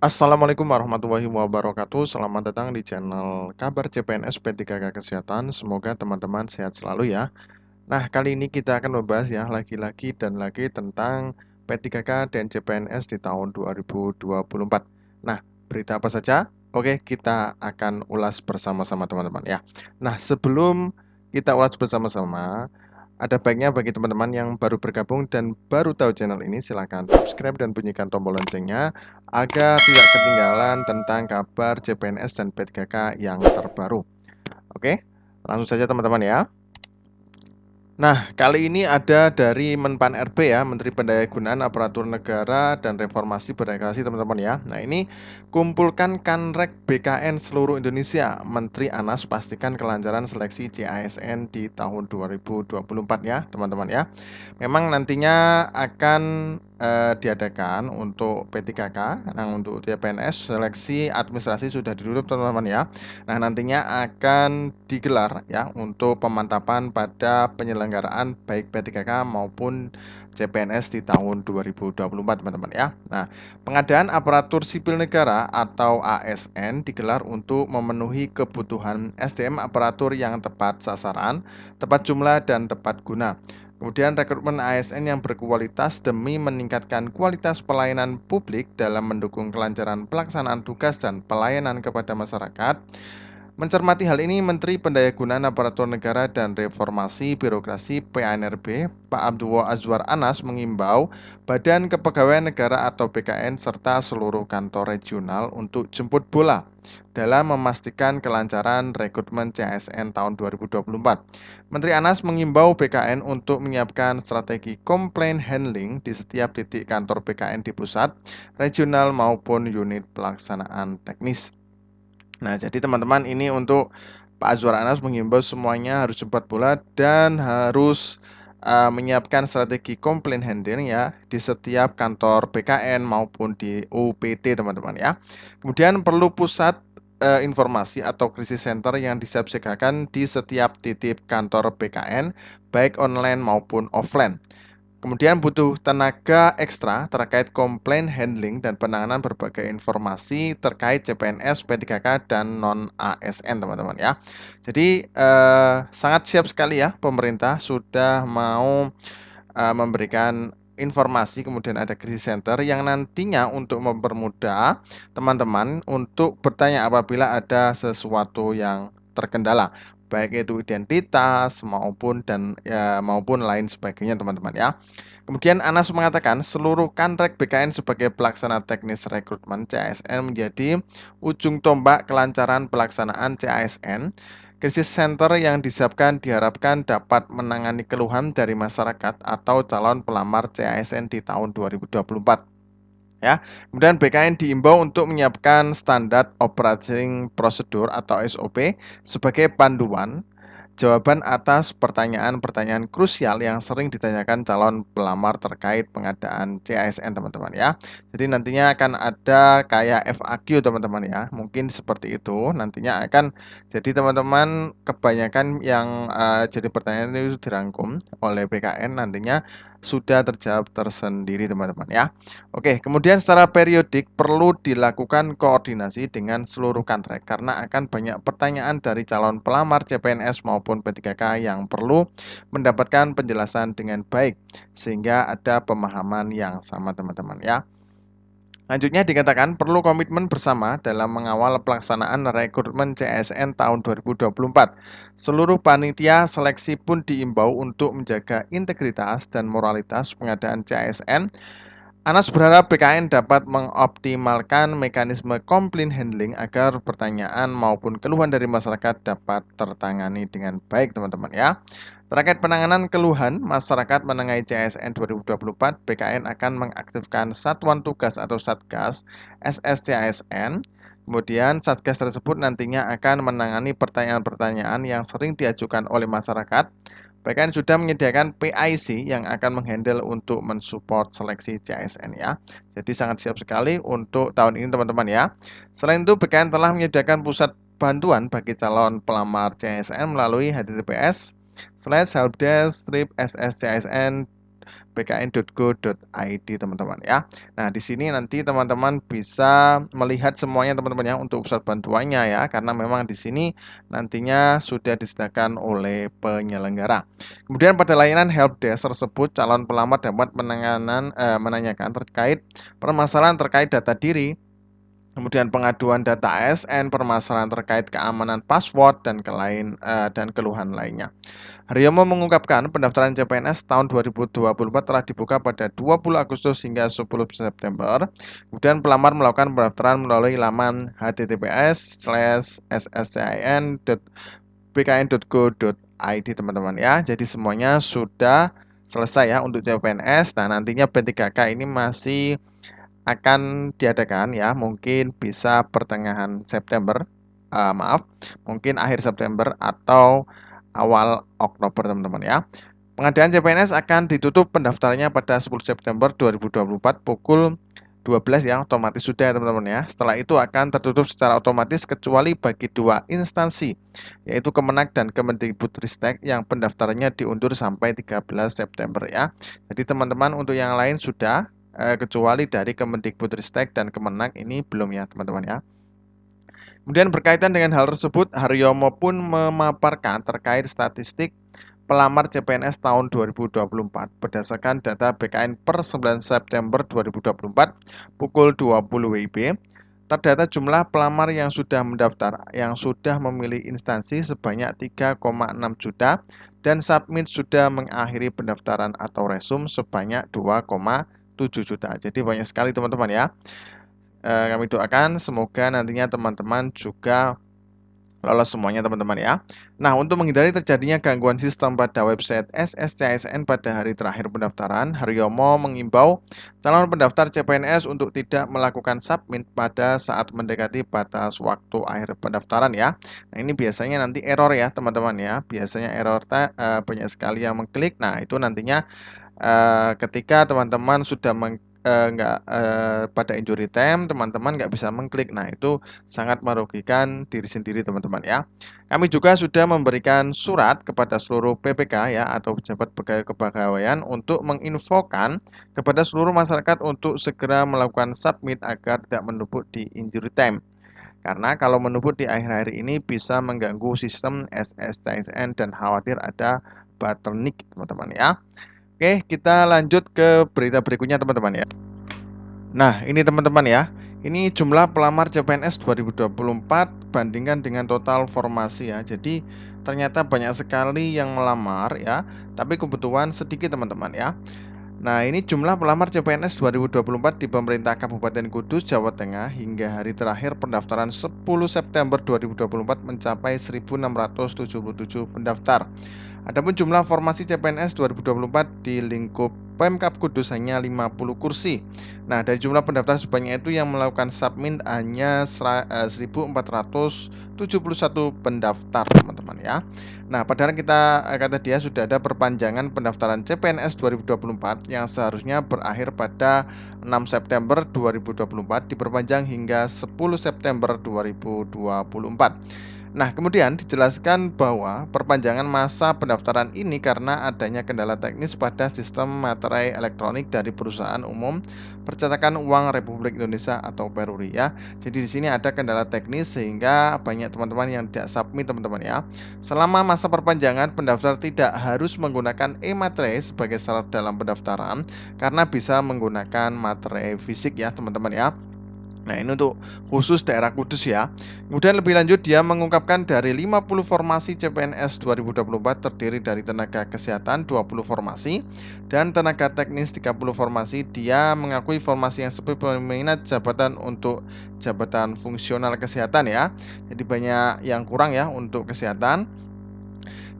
Assalamualaikum warahmatullahi wabarakatuh. Selamat datang di channel Kabar CPNS P3K Kesehatan. Semoga teman-teman sehat selalu ya. Nah, kali ini kita akan membahas ya lagi-lagi dan lagi tentang P3K dan CPNS di tahun 2024. Nah, berita apa saja? Oke, kita akan ulas bersama-sama teman-teman ya. Nah, sebelum kita ulas bersama-sama, ada baiknya bagi teman-teman yang baru bergabung dan baru tahu channel ini, silahkan subscribe dan bunyikan tombol loncengnya agar tidak ketinggalan tentang kabar CPNS dan P3K yang terbaru. Oke, langsung saja teman-teman ya. Nah, kali ini ada dari Menpan RB ya, Menteri Pendayagunaan Aparatur Negara dan Reformasi Birokrasi teman-teman ya. Nah, ini kumpulkan Kanrek BKN seluruh Indonesia. Menteri Anas pastikan kelancaran seleksi CASN di tahun 2024 ya, teman-teman ya. Memang nantinya akan diadakan untuk P3K, nah untuk CPNS seleksi administrasi sudah ditutup teman-teman ya. Nah, nantinya akan digelar ya untuk pemantapan pada penyelenggaraan baik P3K maupun CPNS di tahun 2024 teman-teman ya. Nah, pengadaan aparatur sipil negara atau ASN digelar untuk memenuhi kebutuhan SDM aparatur yang tepat sasaran, tepat jumlah dan tepat guna. Kemudian rekrutmen ASN yang berkualitas demi meningkatkan kualitas pelayanan publik dalam mendukung kelancaran pelaksanaan tugas dan pelayanan kepada masyarakat. Mencermati hal ini, Menteri Pendayagunaan Aparatur Negara dan Reformasi Birokrasi (PANRB) Pak Abdul Azwar Anas mengimbau Badan Kepegawaian Negara atau BKN serta seluruh kantor regional untuk jemput bola dalam memastikan kelancaran rekrutmen CASN tahun 2024. Menteri Anas mengimbau BKN untuk menyiapkan strategi komplain handling di setiap titik kantor BKN di pusat, regional maupun unit pelaksanaan teknis. Nah, jadi teman-teman ini untuk Pak Azwar Anas mengimbau semuanya harus cepat bola dan harus menyiapkan strategi komplain handling ya di setiap kantor BKN maupun di UPT teman-teman ya. Kemudian perlu pusat informasi atau krisis center yang disiapsiagakan di setiap titik kantor BKN baik online maupun offline. Kemudian butuh tenaga ekstra terkait komplain handling dan penanganan berbagai informasi terkait CPNS, P3K, dan non-ASN teman-teman ya. Jadi sangat siap sekali ya pemerintah sudah mau memberikan informasi, kemudian ada krisis center yang nantinya untuk mempermudah teman-teman untuk bertanya apabila ada sesuatu yang terkendala, baik itu identitas maupun lain sebagainya teman-teman ya. Kemudian Anas mengatakan seluruh kantrek BKN sebagai pelaksana teknis rekrutmen CASN menjadi ujung tombak kelancaran pelaksanaan CASN. Krisis center yang disiapkan diharapkan dapat menangani keluhan dari masyarakat atau calon pelamar CASN di tahun 2024. Ya, kemudian BKN diimbau untuk menyiapkan standar operating procedure atau SOP sebagai panduan jawaban atas pertanyaan-pertanyaan krusial yang sering ditanyakan calon pelamar terkait pengadaan CASN teman-teman ya. Jadi nantinya akan ada kayak FAQ teman-teman ya. Mungkin seperti itu nantinya akan jadi teman-teman kebanyakan yang jadi pertanyaan itu dirangkum oleh BKN nantinya sudah terjawab tersendiri teman-teman ya. Oke, kemudian secara periodik perlu dilakukan koordinasi dengan seluruh kantrek karena akan banyak pertanyaan dari calon pelamar CPNS maupun P3K yang perlu mendapatkan penjelasan dengan baik sehingga ada pemahaman yang sama teman-teman ya. Lanjutnya dikatakan perlu komitmen bersama dalam mengawal pelaksanaan rekrutmen CSN tahun 2024. Seluruh panitia seleksi pun diimbau untuk menjaga integritas dan moralitas pengadaan CSN. Anas berharap BKN dapat mengoptimalkan mekanisme komplain handling agar pertanyaan maupun keluhan dari masyarakat dapat tertangani dengan baik teman-teman ya. Terkait penanganan keluhan masyarakat mengenai CSN 2024, BKN akan mengaktifkan Satuan Tugas atau Satgas SSCASN. Kemudian Satgas tersebut nantinya akan menangani pertanyaan-pertanyaan yang sering diajukan oleh masyarakat. BKN sudah menyediakan PIC yang akan menghandle untuk mensupport seleksi CASN ya. Jadi sangat siap sekali untuk tahun ini teman-teman ya. Selain itu BKN telah menyediakan pusat bantuan bagi calon pelamar CASN melalui HTTPS/helpdesk/sscsn bkn.go.id teman-teman ya. Nah, di sini nanti teman-teman bisa melihat semuanya teman-teman ya untuk pusat bantuannya ya, karena memang di sini nantinya sudah disediakan oleh penyelenggara. Kemudian pada layanan helpdesk tersebut calon pelamar dapat menanyakan terkait permasalahan terkait data diri, kemudian pengaduan data ASN, permasalahan terkait keamanan password dan keluhan lainnya. Haryomo mengungkapkan pendaftaran CPNS tahun 2024 telah dibuka pada 20 Agustus hingga 10 September. Kemudian pelamar melakukan pendaftaran melalui laman https://sscin.bkn.go.id teman-teman ya. Jadi semuanya sudah selesai ya untuk CPNS. Nah, nantinya P3K ini masih akan diadakan ya, mungkin bisa pertengahan September, mungkin akhir September atau awal Oktober teman-teman ya. Pengadaan CPNS akan ditutup pendaftarannya pada 10 September 2024 pukul 12 ya, otomatis sudah ya teman-teman ya. Setelah itu akan tertutup secara otomatis kecuali bagi dua instansi, yaitu Kemenak dan Kemendikbudristek yang pendaftarannya diundur sampai 13 September ya. Jadi teman-teman untuk yang lain sudah, kecuali dari Kemendikbudristek dan Kemenak ini belum ya teman-teman ya. Kemudian berkaitan dengan hal tersebut, Haryomo pun memaparkan terkait statistik pelamar CPNS tahun 2024 berdasarkan data BKN per 9 September 2024 pukul 20 WIB. Terdata jumlah pelamar yang sudah mendaftar yang sudah memilih instansi sebanyak 3,6 juta dan submit sudah mengakhiri pendaftaran atau resum sebanyak 2,7 juta. Jadi banyak sekali teman-teman ya. Kami doakan semoga nantinya teman-teman juga lolos semuanya teman-teman ya. Nah, untuk menghindari terjadinya gangguan sistem pada website SSCSN pada hari terakhir pendaftaran, Haryomo mengimbau calon pendaftar CPNS untuk tidak melakukan submit pada saat mendekati batas waktu akhir pendaftaran ya. Nah, ini biasanya nanti error ya teman-teman ya. Biasanya error banyak sekali yang mengklik. Nah, itu nantinya ketika teman-teman sudah pada injury time, teman-teman nggak bisa mengklik. Nah, itu sangat merugikan diri sendiri teman-teman ya. Kami juga sudah memberikan surat kepada seluruh PPK ya atau pejabat pegawai kepegawaian untuk menginfokan kepada seluruh masyarakat untuk segera melakukan submit agar tidak menumpuk di injury time. Karena kalau menumpuk di akhir-akhir ini bisa mengganggu sistem SSCSN dan khawatir ada bottleneck teman-teman ya. Oke, kita lanjut ke berita berikutnya teman-teman ya. Nah, ini teman-teman ya. Ini jumlah pelamar CPNS 2024 bandingkan dengan total formasi ya. Jadi ternyata banyak sekali yang melamar ya, tapi kebutuhan sedikit teman-teman ya. Nah, ini jumlah pelamar CPNS 2024 di pemerintah Kabupaten Kudus, Jawa Tengah hingga hari terakhir pendaftaran 10 September 2024 mencapai 1.677 pendaftar. Adapun jumlah formasi CPNS 2024 di lingkup Pemkab Kudus hanya 50 kursi. Nah, dari jumlah pendaftar sebanyak itu yang melakukan submit hanya 1.471 pendaftar, teman-teman ya. Nah, padahal kata dia sudah ada perpanjangan pendaftaran CPNS 2024 yang seharusnya berakhir pada 6 September 2024 diperpanjang hingga 10 September 2024. Nah, kemudian dijelaskan bahwa perpanjangan masa pendaftaran ini karena adanya kendala teknis pada sistem materai elektronik dari Perusahaan Umum Percetakan Uang Republik Indonesia atau Peruri ya. Jadi di sini ada kendala teknis sehingga banyak teman-teman yang tidak submit teman-teman ya. Selama masa perpanjangan, pendaftar tidak harus menggunakan e-materai sebagai syarat dalam pendaftaran karena bisa menggunakan materai fisik ya teman-teman ya. Nah, ini untuk khusus daerah Kudus ya. Kemudian lebih lanjut dia mengungkapkan dari 50 formasi CPNS 2024 terdiri dari tenaga kesehatan 20 formasi dan tenaga teknis 30 formasi. Dia mengakui formasi yang sepi peminat jabatan untuk jabatan fungsional kesehatan ya. Jadi banyak yang kurang ya untuk kesehatan.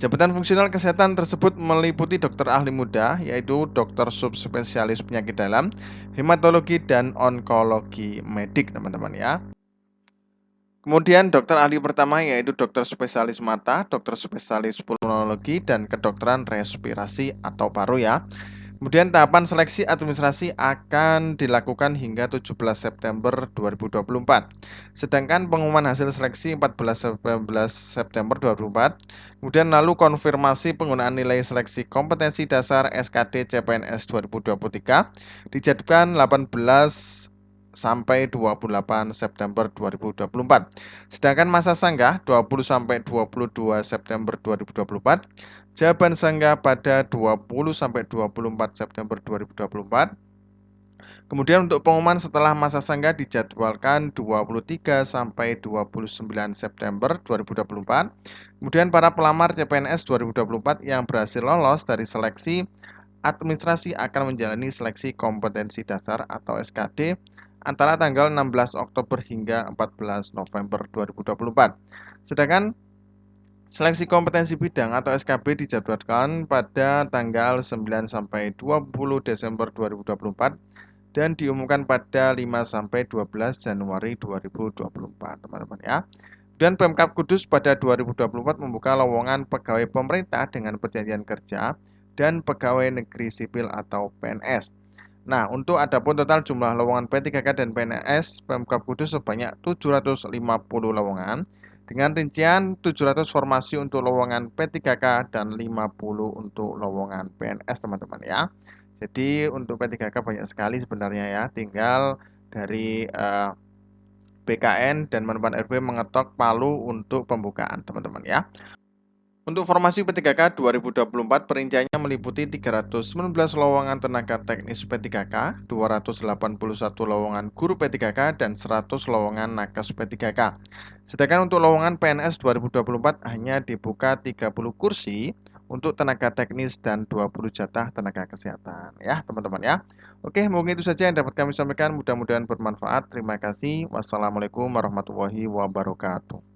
Jabatan fungsional kesehatan tersebut meliputi dokter ahli muda, yaitu dokter subspesialis penyakit dalam, hematologi, dan onkologi medik, teman-teman ya. Kemudian dokter ahli pertama yaitu dokter spesialis mata, dokter spesialis pulmonologi, dan kedokteran respirasi atau paru ya. Kemudian tahapan seleksi administrasi akan dilakukan hingga 17 September 2024. Sedangkan pengumuman hasil seleksi 14 September 2024. Kemudian lalu konfirmasi penggunaan nilai seleksi kompetensi dasar SKD CPNS 2023 dijadwalkan 18 sampai 28 September 2024. Sedangkan masa sanggah 20 sampai 22 September 2024. Jawaban sanggah pada 20 sampai 24 September 2024. Kemudian untuk pengumuman setelah masa sanggah dijadwalkan 23 sampai 29 September 2024. Kemudian para pelamar CPNS 2024 yang berhasil lolos dari seleksi administrasi akan menjalani seleksi kompetensi dasar atau SKD antara tanggal 16 Oktober hingga 14 November 2024. Sedangkan seleksi kompetensi bidang atau SKB dijadwalkan pada tanggal 9 sampai 20 Desember 2024 dan diumumkan pada 5 sampai 12 Januari 2024, teman-teman ya. Dan Pemkab Kudus pada 2024 membuka lowongan pegawai pemerintah dengan perjanjian kerja dan pegawai negeri sipil atau PNS. Nah, untuk adapun total jumlah lowongan P3K dan PNS Pemkab Kudus sebanyak 750 lowongan dengan rincian 700 formasi untuk lowongan P3K dan 50 untuk lowongan PNS, teman-teman ya. Jadi untuk P3K banyak sekali sebenarnya ya, tinggal dari BKN dan Menpan RB mengetok palu untuk pembukaan, teman-teman ya. Untuk formasi P3K 2024 perinciannya meliputi 319 lowongan tenaga teknis P3K, 281 lowongan guru P3K, dan 100 lowongan nakes P3K. Sedangkan untuk lowongan PNS 2024 hanya dibuka 30 kursi untuk tenaga teknis dan 20 jatah tenaga kesehatan. Ya teman-teman ya. Oke, mungkin itu saja yang dapat kami sampaikan. Mudah-mudahan bermanfaat. Terima kasih. Wassalamualaikum warahmatullahi wabarakatuh.